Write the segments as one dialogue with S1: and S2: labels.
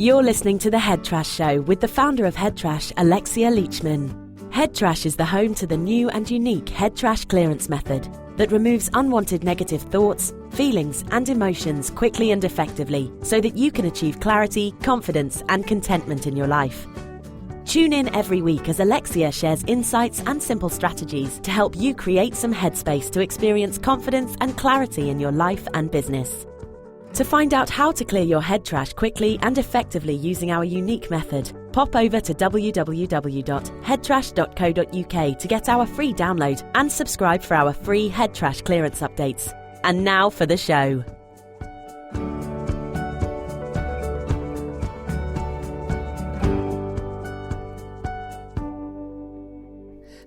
S1: You're listening to The Head Trash Show with the founder of Head Trash, Alexia Leachman. Head Trash is the home to the new and unique Head Trash clearance method that removes unwanted negative thoughts, feelings and emotions quickly and effectively so that you can achieve clarity, confidence and contentment in your life. Tune in every week as Alexia shares insights and simple strategies to help you create some headspace to experience confidence and clarity in your life and business. To find out how to clear your head trash quickly and effectively using our unique method, pop over to www.headtrash.co.uk to get our free download and subscribe for our free head trash clearance updates. And now for the show.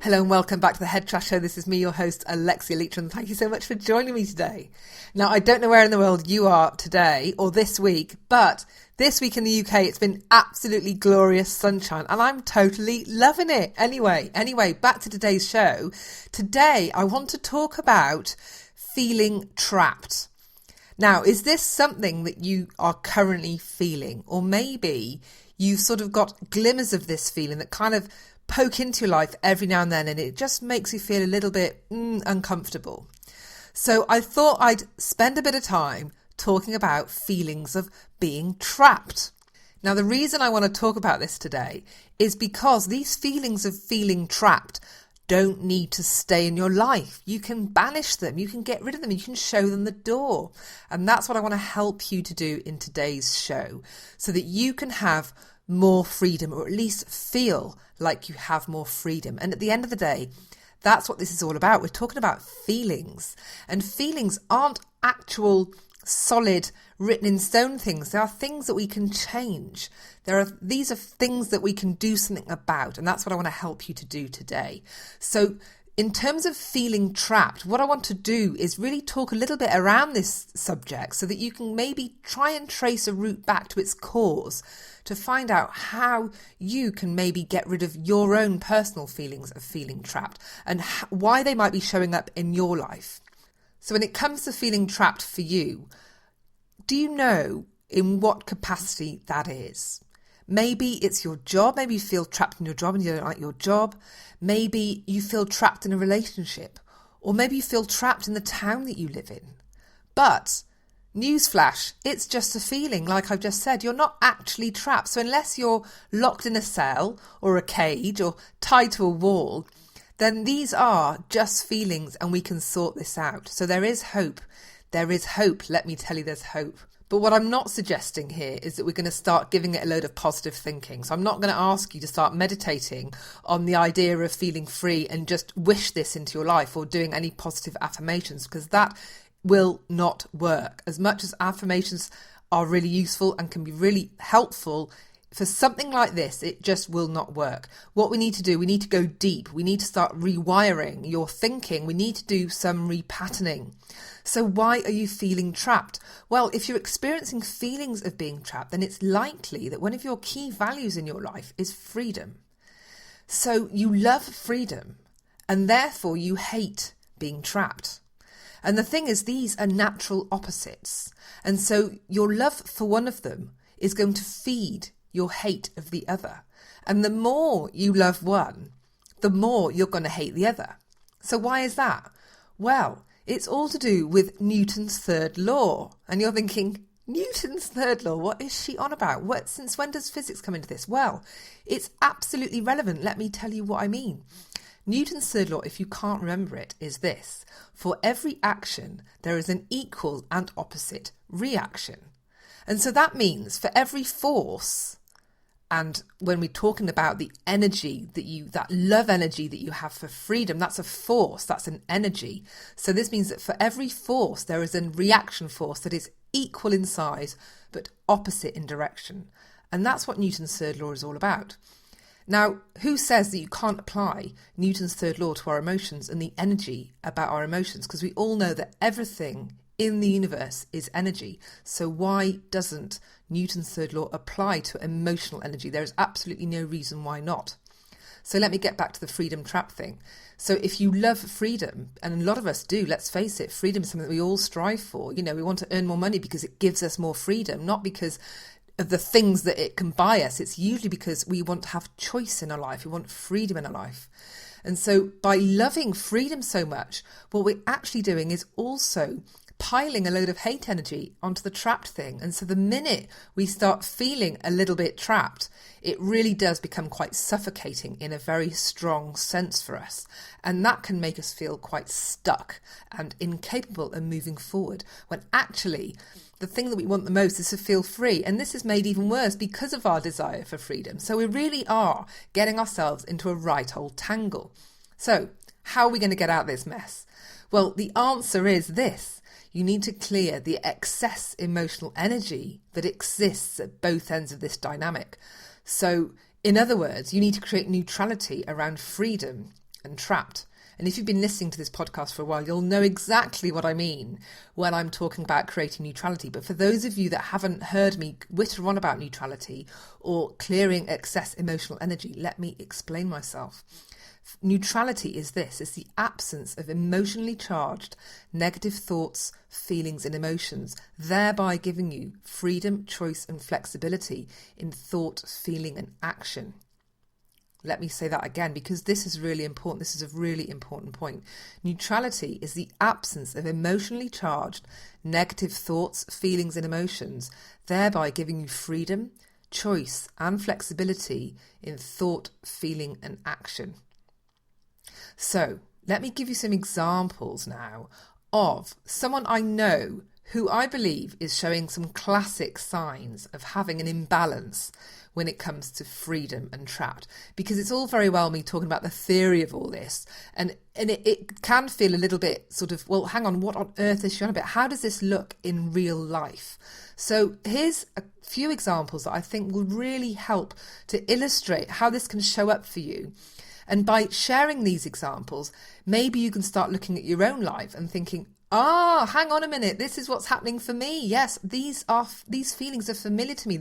S2: Hello and welcome back to the Head Trash Show. This is me, your host, Alexia Leachman. Thank you so much for joining me today. Now, I don't know where in the world you are today or this week, but this week in the UK, it's been absolutely glorious sunshine and I'm totally loving it. Anyway, back to today's show. Today, I want to talk about feeling trapped. Now, is this something that you are currently feeling? Or maybe you've sort of got glimmers of this feeling that kind of poke into your life every now and then and it just makes you feel a little bit uncomfortable. So I thought I'd spend a bit of time talking about feelings of being trapped. Now the reason I want to talk about this today is because these feelings of feeling trapped don't need to stay in your life. You can banish them, you can get rid of them, you can show them the door. And that's what I want to help you to do in today's show so that you can have more freedom, or at least feel like you have more freedom. And at the end of the day, that's what this is all about. We're talking about feelings, and feelings aren't actual solid written in stone things. They are things that we can change. These are things that we can do something about, and that's what I want to help you to do today. So in terms of feeling trapped, what I want to do is really talk a little bit around this subject so that you can maybe try and trace a route back to its cause to find out how you can maybe get rid of your own personal feelings of feeling trapped and why they might be showing up in your life. So when it comes to feeling trapped for you, do you know in what capacity that is? Maybe it's your job. Maybe you feel trapped in your job and you don't like your job. Maybe you feel trapped in a relationship. Or maybe you feel trapped in the town that you live in. But newsflash, it's just a feeling, like I've just said. You're not actually trapped. So unless you're locked in a cell or a cage or tied to a wall, then these are just feelings and we can sort this out. So there is hope. There is hope. Let me tell you, there's hope. But what I'm not suggesting here is that we're going to start giving it a load of positive thinking. So I'm not going to ask you to start meditating on the idea of feeling free and just wish this into your life or doing any positive affirmations, because that will not work. As much as affirmations are really useful and can be really helpful, for something like this, it just will not work. What we need to do, we need to go deep. We need to start rewiring your thinking. We need to do some repatterning. So why are you feeling trapped? Well, if you're experiencing feelings of being trapped, then it's likely that one of your key values in your life is freedom. So you love freedom and therefore you hate being trapped. And the thing is, these are natural opposites. And so your love for one of them is going to feed your hate of the other. And the more you love one, the more you're going to hate the other. So why is that? Well, it's all to do with Newton's third law. And you're thinking, Newton's third law, what is she on about? Since when does physics come into this? Well, it's absolutely relevant. Let me tell you what I mean. Newton's third law, if you can't remember it, is this. For every action, there is an equal and opposite reaction. And so that means for every force, and when we're talking about the energy that love energy that you have for freedom, that's a force, that's an energy. So this means that for every force, there is a reaction force that is equal in size, but opposite in direction. And that's what Newton's third law is all about. Now, who says that you can't apply Newton's third law to our emotions and the energy about our emotions? Because we all know that everything in the universe is energy. So why doesn't Newton's third law apply to emotional energy? There is absolutely no reason why not. So let me get back to the freedom trap thing. So if you love freedom, and a lot of us do, let's face it, freedom is something that we all strive for. You know, we want to earn more money because it gives us more freedom, not because the things that it can buy us, it's usually because we want to have choice in our life. We want freedom in our life. And so by loving freedom so much, what we're actually doing is also piling a load of hate energy onto the trapped thing. And so the minute we start feeling a little bit trapped, it really does become quite suffocating in a very strong sense for us. And that can make us feel quite stuck and incapable of moving forward, when actually the thing that we want the most is to feel free. And this is made even worse because of our desire for freedom. So we really are getting ourselves into a right old tangle. So how are we going to get out of this mess? Well, the answer is this. You need to clear the excess emotional energy that exists at both ends of this dynamic. So, in other words, you need to create neutrality around freedom and trapped. And if you've been listening to this podcast for a while, you'll know exactly what I mean when I'm talking about creating neutrality. But for those of you that haven't heard me witter on about neutrality or clearing excess emotional energy, let me explain myself. Neutrality is this. It's the absence of emotionally charged negative thoughts, feelings and emotions, thereby giving you freedom, choice and flexibility in thought, feeling and action. Let me say that again, because this is really important. This is a really important point. Neutrality is the absence of emotionally charged negative thoughts, feelings and emotions, thereby giving you freedom, choice and flexibility in thought, feeling and action. So let me give you some examples now of someone I know who I believe is showing some classic signs of having an imbalance when it comes to freedom and trapped. Because it's all very well me talking about the theory of all this, and it can feel a little bit sort of, well, hang on, what on earth is she on about? How does this look in real life? So here's a few examples that I think will really help to illustrate how this can show up for you. And by sharing these examples, maybe you can start looking at your own life and thinking, hang on a minute, this is what's happening for me. Yes, these feelings are familiar to me.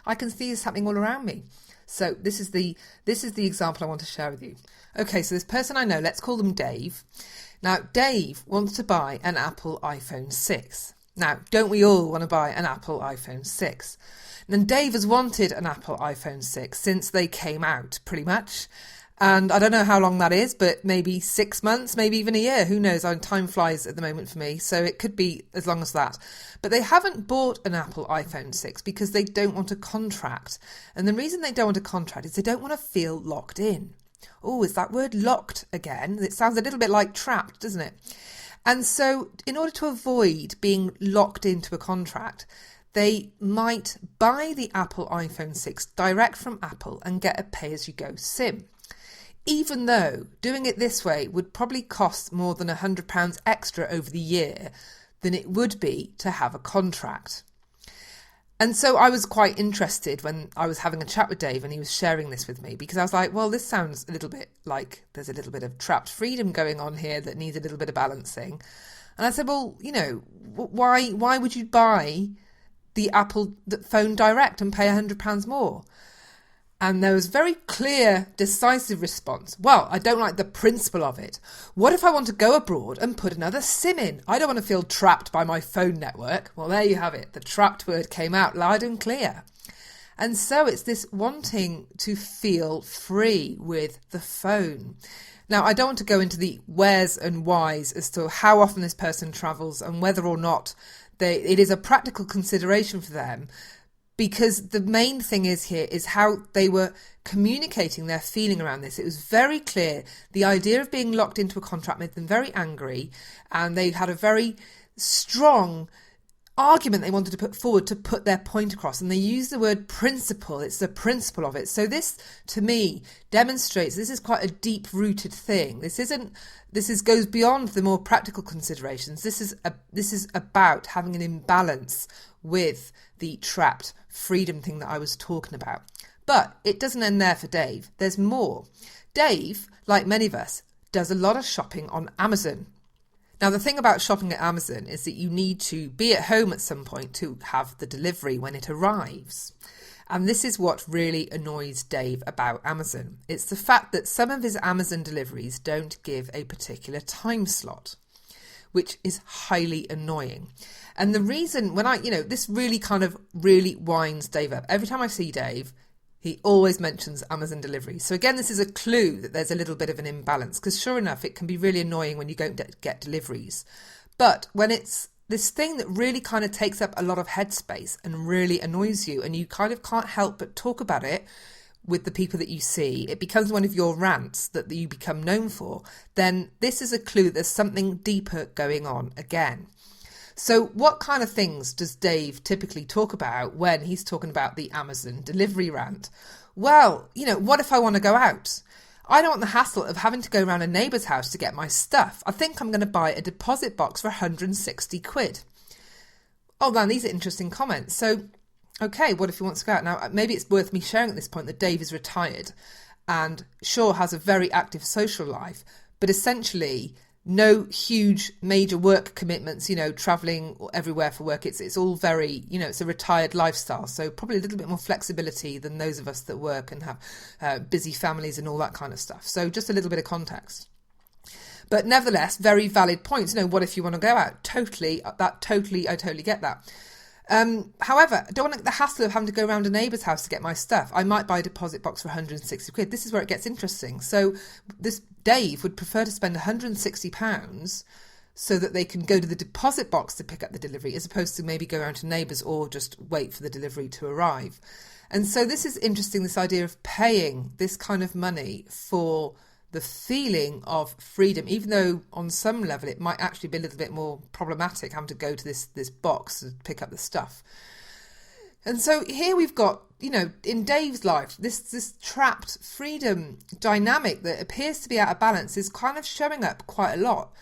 S2: I can see this happening all around me. So this is the example I want to share with you. Okay, so this person I know, let's call them Dave. Now, Dave wants to buy an Apple iPhone 6. Now, don't we all want to buy an Apple iPhone 6? And Dave has wanted an Apple iPhone 6 since they came out, pretty much. And I don't know how long that is, but maybe 6 months, maybe even a year. Who knows? Time flies at the moment for me. So it could be as long as that. But they haven't bought an Apple iPhone 6 because they don't want a contract. And the reason they don't want a contract is they don't want to feel locked in. Oh, is that word locked again? It sounds a little bit like trapped, doesn't it? And so in order to avoid being locked into a contract, they might buy the Apple iPhone 6 direct from Apple and get a pay-as-you-go SIM. Even though doing it this way would probably cost more than £100 extra over the year than it would be to have a contract. And so I was quite interested when I was having a chat with Dave and he was sharing this with me, because I was like, well, this sounds a little bit like there's a little bit of trapped freedom going on here that needs a little bit of balancing. And I said, well, why would you buy the Apple phone direct and pay £100 more? And there was very clear, decisive response. Well, I don't like the principle of it. What if I want to go abroad and put another SIM in? I don't want to feel trapped by my phone network. Well, there you have it. The trapped word came out loud and clear. And so it's this wanting to feel free with the phone. Now, I don't want to go into the wheres and whys as to how often this person travels and whether or not it is a practical consideration for them. Because the main thing is how they were communicating their feeling around this. It was very clear. The idea of being locked into a contract made them very angry, and they had a very strong argument they wanted to put forward to put their point across. And they used the word principle. It's the principle of it. So this, to me, demonstrates this is quite a deep-rooted thing. This goes beyond the more practical considerations. This is about having an imbalance with the trapped freedom thing that I was talking about. But it doesn't end there for Dave. There's more. Dave, like many of us, does a lot of shopping on Amazon. Now, the thing about shopping at Amazon is that you need to be at home at some point to have the delivery when it arrives. And this is what really annoys Dave about Amazon. It's the fact that some of his Amazon deliveries don't give a particular time slot, which is highly annoying. And the reason this really winds Dave up. Every time I see Dave, he always mentions Amazon delivery. So again, this is a clue that there's a little bit of an imbalance, because sure enough, it can be really annoying when you don't get deliveries. But when it's this thing that really kind of takes up a lot of headspace and really annoys you, and you kind of can't help but talk about it with the people that you see, it becomes one of your rants that you become known for, then this is a clue that there's something deeper going on again. So what kind of things does Dave typically talk about when he's talking about the Amazon delivery rant? Well, what if I want to go out? I don't want the hassle of having to go around a neighbour's house to get my stuff. I think I'm going to buy a deposit box for 160 quid. Oh man, these are interesting comments. So, okay, what if he wants to go out? Now, maybe it's worth me sharing at this point that Dave is retired and sure has a very active social life, but essentially no huge major work commitments, travelling everywhere for work. It's all very, it's a retired lifestyle. So probably a little bit more flexibility than those of us that work and have busy families and all that kind of stuff. So just a little bit of context. But nevertheless, very valid points. What if you want to go out? I totally get that. However, I don't want the hassle of having to go around a neighbour's house to get my stuff. I might buy a deposit box for 160 quid. This is where it gets interesting. So this Dave would prefer to spend £160 so that they can go to the deposit box to pick up the delivery, as opposed to maybe go around to neighbours or just wait for the delivery to arrive. And so this is interesting, this idea of paying this kind of money for the feeling of freedom, even though on some level it might actually be a little bit more problematic having to go to this box to pick up the stuff. And so here we've got, in Dave's life, this trapped freedom dynamic that appears to be out of balance is kind of showing up quite a lot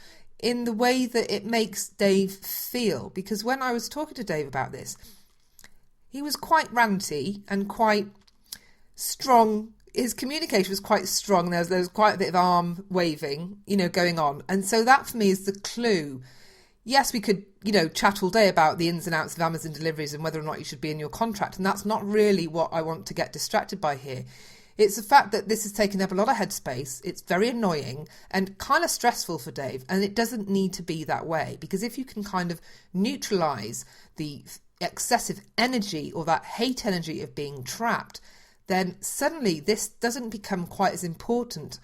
S2: in the way that it makes Dave feel. Because when I was talking to Dave about this, he was quite ranty and quite strong. His communication was quite strong. There was quite a bit of arm waving, going on. And so that for me is the clue. Yes, we could, chat all day about the ins and outs of Amazon deliveries and whether or not you should be in your contract. And that's not really what I want to get distracted by here. It's the fact that this is taking up a lot of headspace. It's very annoying and kind of stressful for Dave. And it doesn't need to be that way. Because if you can kind of neutralise the excessive energy or that hate energy of being trapped, then suddenly this doesn't become quite as important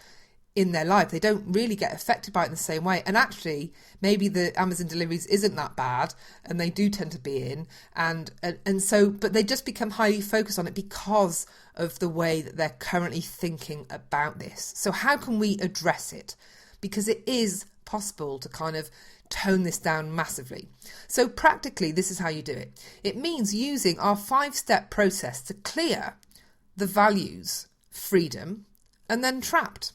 S2: in their life. They don't really get affected by it in the same way. And actually, maybe the Amazon deliveries isn't that bad, and they do tend to be in. And so, but they just become highly focused on it because of the way that they're currently thinking about this. So how can we address it? Because it is possible to kind of tone this down massively. So practically, this is how you do it. It means using our 5-step process to clear the values freedom and then trapped.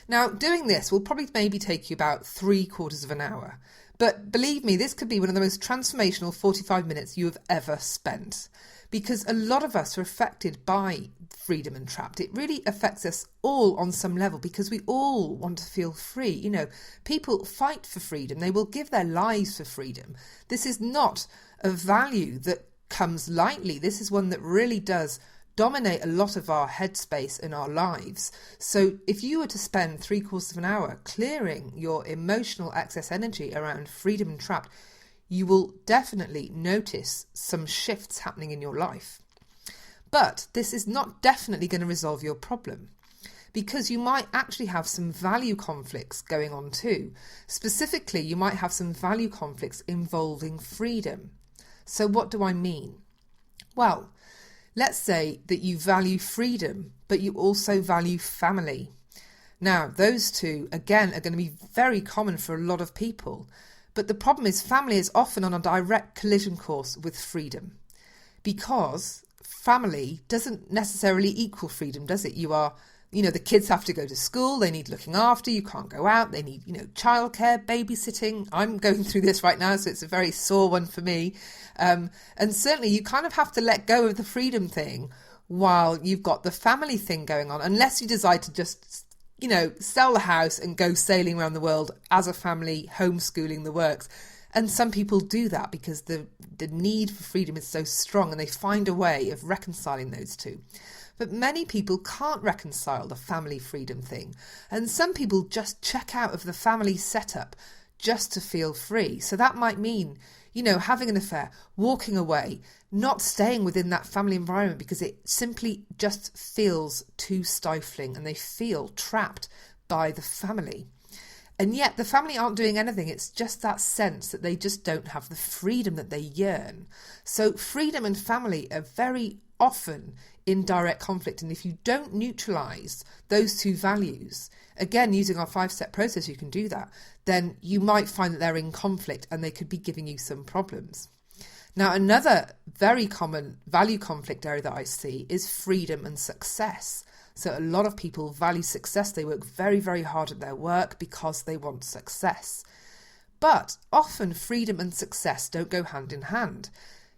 S2: Now, doing this will probably maybe take you about 3/4 of an hour. But believe me, this could be one of the most transformational 45 minutes you have ever spent. Because a lot of us are affected by freedom and trapped. It really affects us all on some level because we all want to feel free. People fight for freedom. They will give their lives for freedom. This is not a value that comes lightly. This is one that really does dominate a lot of our headspace in our lives. So if you were to spend 3/4 of an hour clearing your emotional excess energy around freedom and trapped, you will definitely notice some shifts happening in your life. But this is not definitely going to resolve your problem, because you might actually have some value conflicts going on too. Specifically, you might have some value conflicts involving freedom. So what do I mean? Well, let's say that you value freedom, but you also value family. Now, those two, again, are going to be very common for a lot of people. But the problem is family is often on a direct collision course with freedom, because family doesn't necessarily equal freedom, does it? The kids have to go to school, they need looking after, you can't go out, they need, childcare, babysitting. I'm going through this right now, so it's a very sore one for me. And certainly you kind of have to let go of the freedom thing while you've got the family thing going on, unless you decide to just, sell the house and go sailing around the world as a family, homeschooling the works. And some people do that because the need for freedom is so strong, and they find a way of reconciling those two. But many people can't reconcile the family freedom thing. And some people just check out of the family setup just to feel free. So that might mean, having an affair, walking away, not staying within that family environment because it simply just feels too stifling and they feel trapped by the family. And yet the family aren't doing anything. It's just that sense that they just don't have the freedom that they yearn. So freedom and family are very often in direct conflict. And if you don't neutralise those two values, again, using our 5-step process, you can do that, then you might find that they're in conflict and they could be giving you some problems. Now, another very common value conflict area that I see is freedom and success. So a lot of people value success. They work very, very hard at their work because they want success. But often freedom and success don't go hand in hand.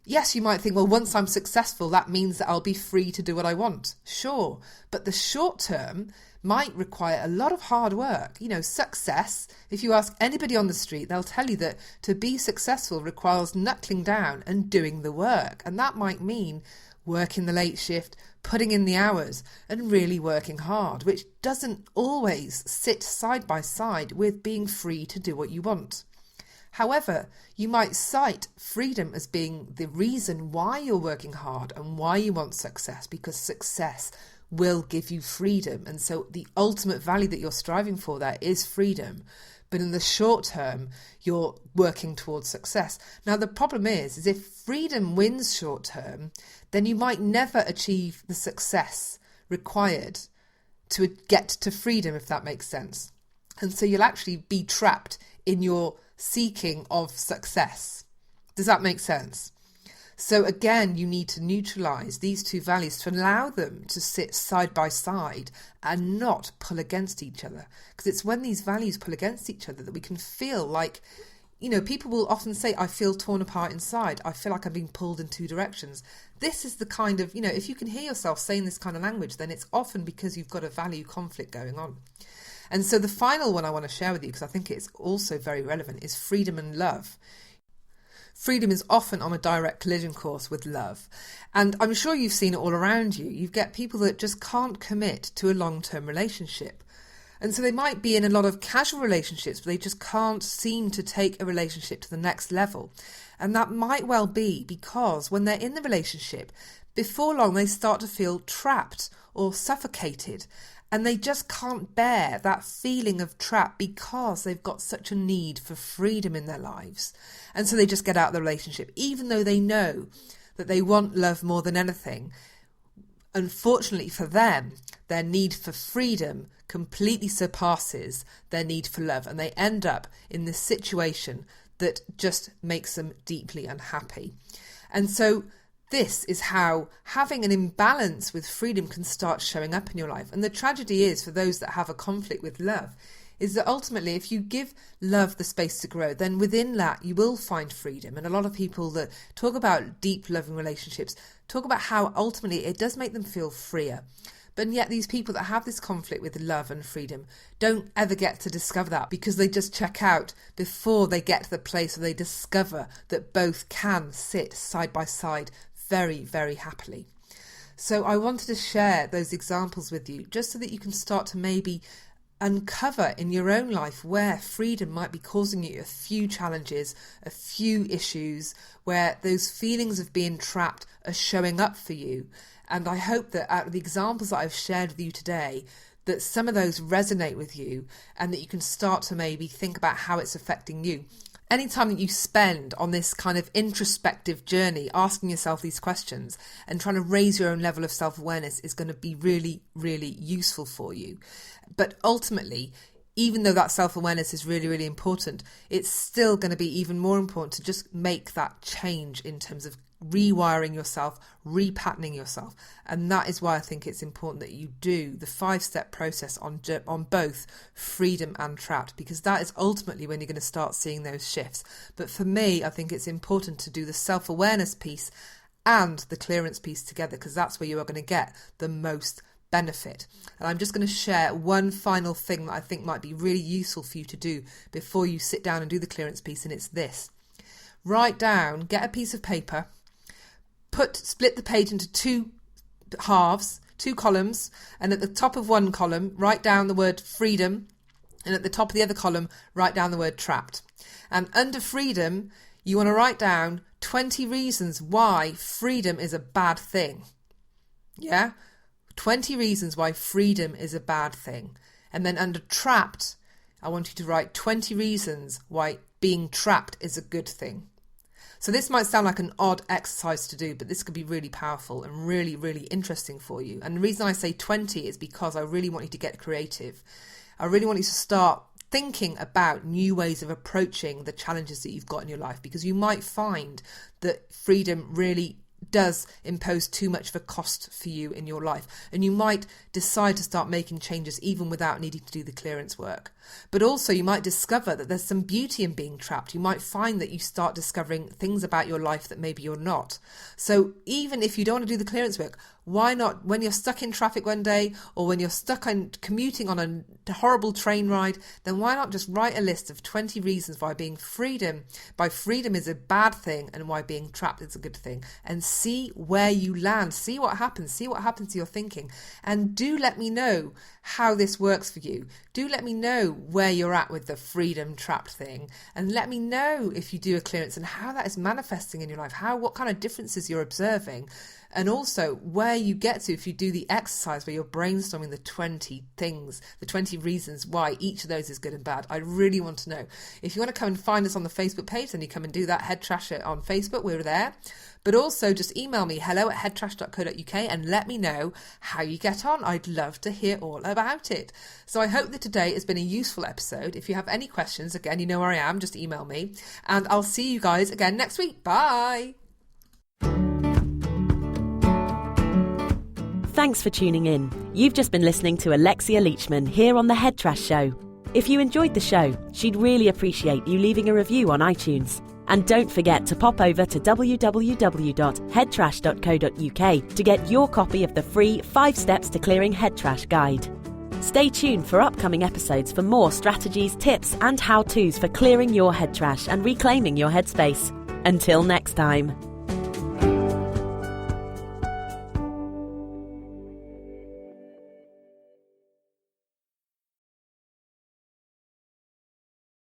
S2: Yes, you might think, well, once I'm successful, that means that I'll be free to do what I want. Sure, but the short term might require a lot of hard work. Success, if you ask anybody on the street, they'll tell you that to be successful requires knuckling down and doing the work. And that might mean working the late shift, putting in the hours and really working hard, which doesn't always sit side by side with being free to do what you want. However, you might cite freedom as being the reason why you're working hard and why you want success, because success will give you freedom. And so the ultimate value that you're striving for there is freedom. But in the short term, you're working towards success. Now, the problem is if freedom wins short term, then you might never achieve the success required to get to freedom, if that makes sense. And so you'll actually be trapped in your seeking of success. Does that make sense? So again, you need to neutralise these two values to allow them to sit side by side and not pull against each other. Because it's when these values pull against each other that we can feel like, people will often say, I feel torn apart inside. I feel like I'm being pulled in two directions. This is the kind of, if you can hear yourself saying this kind of language, then it's often because you've got a value conflict going on. And so the final one I want to share with you, because I think it's also very relevant, is freedom and love. Freedom is often on a direct collision course with love. And I'm sure you've seen it all around you. You get people that just can't commit to a long-term relationship. And so they might be in a lot of casual relationships, but they just can't seem to take a relationship to the next level. And that might well be because when they're in the relationship, before long they start to feel trapped or suffocated. And they just can't bear that feeling of trap because they've got such a need for freedom in their lives. And so they just get out of the relationship, even though they know that they want love more than anything. Unfortunately for them, their need for freedom completely surpasses their need for love. And they end up in this situation that just makes them deeply unhappy. And so this is how having an imbalance with freedom can start showing up in your life. And the tragedy is, for those that have a conflict with love, is that ultimately if you give love the space to grow, then within that you will find freedom. And a lot of people that talk about deep loving relationships talk about how ultimately it does make them feel freer. But yet these people that have this conflict with love and freedom don't ever get to discover that, because they just check out before they get to the place where they discover that both can sit side by side very, very happily. So I wanted to share those examples with you just so that you can start to maybe uncover in your own life where freedom might be causing you a few challenges, a few issues, where those feelings of being trapped are showing up for you. And I hope that out of the examples that I've shared with you today, that some of those resonate with you and that you can start to maybe think about how it's affecting you. Anytime that you spend on this kind of introspective journey, asking yourself these questions and trying to raise your own level of self-awareness is going to be really, really useful for you. But ultimately, even though that self-awareness is really, really important, it's still going to be even more important to just make that change in terms of rewiring yourself, repatterning yourself. And that is why I think it's important that you do the 5-step process on both freedom and trapped, because that is ultimately when you're going to start seeing those shifts. But for me, I think it's important to do the self-awareness piece and the clearance piece together, because that's where you are going to get the most benefit. And I'm just going to share one final thing that I think might be really useful for you to do before you sit down and do the clearance piece, and it's this. Write down, get a piece of paper, split the page into 2 halves, 2 columns, and at the top of one column, write down the word freedom, And at the top of the other column, write down the word trapped. And under freedom, you want to write down 20 reasons why freedom is a bad thing. Yeah? 20 reasons why freedom is a bad thing. And then under trapped, I want you to write 20 reasons why being trapped is a good thing. So this might sound like an odd exercise to do, but this could be really powerful and really, really interesting for you. And the reason I say 20 is because I really want you to get creative. I really want you to start thinking about new ways of approaching the challenges that you've got in your life, because you might find that freedom really does impose too much of a cost for you in your life, and you might decide to start making changes even without needing to do the clearance work. But also you might discover that there's some beauty in being trapped. You might find that you start discovering things about your life that maybe you're not. So even if you don't want to do the clearance work, why not, when you're stuck in traffic one day, or when you're stuck on commuting on a horrible train ride, then why not just write a list of 20 reasons why freedom is a bad thing and why being trapped is a good thing, and see where you land, see what happens to your thinking. And do let me know how this works for you. Do let me know where you're at with the freedom trapped thing, and let me know if you do a clearance and how that is manifesting in your life, what kind of differences you're observing. And also where you get to if you do the exercise where you're brainstorming the 20 things, the 20 reasons why each of those is good and bad. I really want to know. If you want to come and find us on the Facebook page, then you come and do that. Head Trash on Facebook, we're there. But also just email me, hello@headtrash.co.uk, and let me know how you get on. I'd love to hear all about it. So I hope that today has been a useful episode. If you have any questions, again, you know where I am, just email me. And I'll see you guys again next week. Bye.
S1: Thanks for tuning in. You've just been listening to Alexia Leachman here on The Head Trash Show. If you enjoyed the show, she'd really appreciate you leaving a review on iTunes. And don't forget to pop over to www.headtrash.co.uk to get your copy of the free 5 Steps to Clearing Head Trash guide. Stay tuned for upcoming episodes for more strategies, tips and how-tos for clearing your head trash and reclaiming your headspace. Until next time.